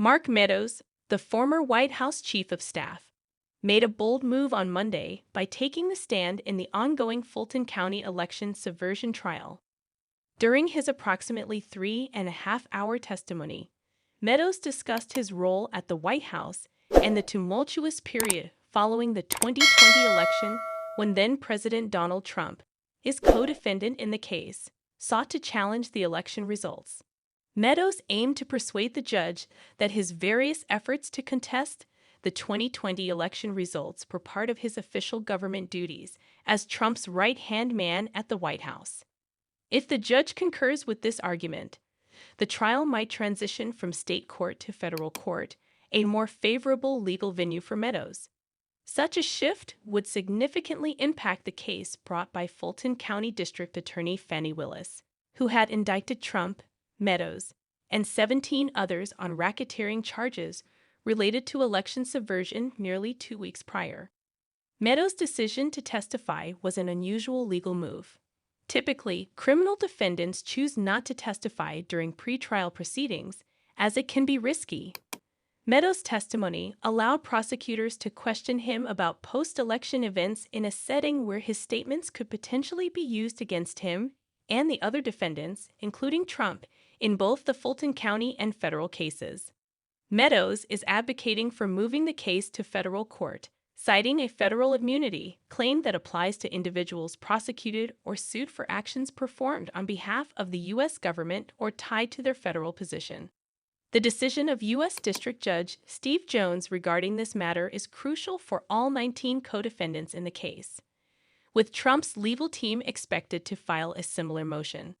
Mark Meadows, the former White House chief of staff, made a bold move on Monday by taking the stand in the ongoing Fulton County election subversion trial. During his approximately 3.5-hour testimony, Meadows discussed his role at the White House and the tumultuous period following the 2020 election when then-President Donald Trump, his co-defendant in the case, sought to challenge the election results. Meadows aimed to persuade the judge that his various efforts to contest the 2020 election results were part of his official government duties as Trump's right-hand man at the White House. If the judge concurs with this argument, the trial might transition from state court to federal court, a more favorable legal venue for Meadows. Such a shift would significantly impact the case brought by Fulton County District Attorney Fani Willis, who had indicted Trump, Meadows, and 17 others on racketeering charges related to election subversion nearly 2 weeks prior. Meadows' decision to testify was an unusual legal move. Typically, criminal defendants choose not to testify during pretrial proceedings, as it can be risky. Meadows' testimony allowed prosecutors to question him about post-election events in a setting where his statements could potentially be used against him and the other defendants, including Trump, in both the Fulton County and federal cases. Meadows is advocating for moving the case to federal court, citing a federal immunity claim that applies to individuals prosecuted or sued for actions performed on behalf of the U.S. government or tied to their federal position. The decision of U.S. District Judge Steve Jones regarding this matter is crucial for all 19 co-defendants in the case, with Trump's legal team expected to file a similar motion.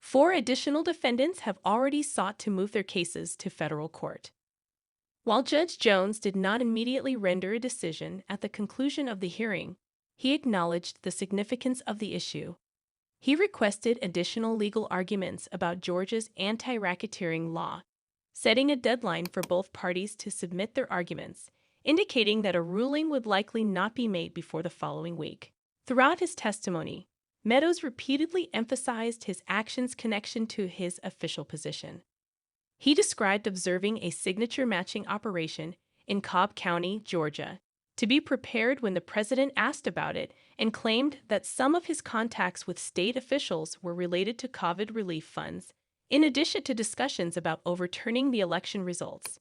4 additional defendants have already sought to move their cases to federal court. While Judge Jones did not immediately render a decision at the conclusion of the hearing, he acknowledged the significance of the issue. He requested additional legal arguments about Georgia's anti-racketeering law, setting a deadline for both parties to submit their arguments, indicating that a ruling would likely not be made before the following week. Throughout his testimony, Meadows repeatedly emphasized his actions' connection to his official position. He described observing a signature-matching operation in Cobb County, Georgia, to be prepared when the president asked about it and claimed that some of his contacts with state officials were related to COVID relief funds, in addition to discussions about overturning the election results.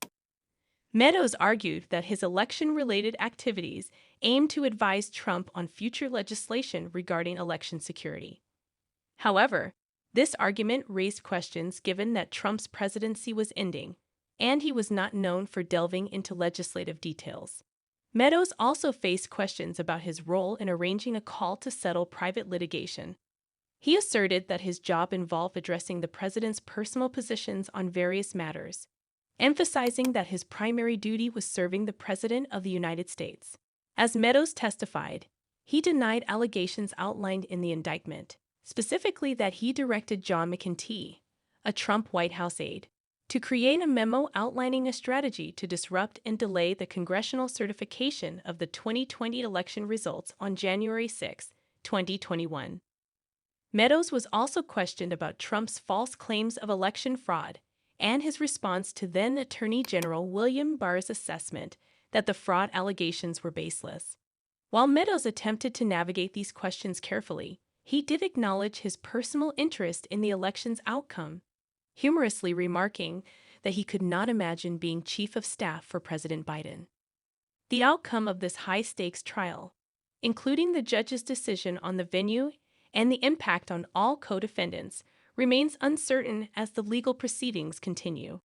Meadows argued that his election-related activities aimed to advise Trump on future legislation regarding election security. However, this argument raised questions given that Trump's presidency was ending, and he was not known for delving into legislative details. Meadows also faced questions about his role in arranging a call to settle private litigation. He asserted that his job involved addressing the president's personal positions on various matters, emphasizing that his primary duty was serving the President of the United States. As Meadows testified, he denied allegations outlined in the indictment, specifically that he directed John McEntee, a Trump White House aide, to create a memo outlining a strategy to disrupt and delay the congressional certification of the 2020 election results on January 6, 2021. Meadows was also questioned about Trump's false claims of election fraud and his response to then Attorney General William Barr's assessment that the fraud allegations were baseless. While Meadows attempted to navigate these questions carefully, he did acknowledge his personal interest in the election's outcome, humorously remarking that he could not imagine being chief of staff for President Biden. The outcome of this high-stakes trial, including the judge's decision on the venue and the impact on all co-defendants, remains uncertain as the legal proceedings continue.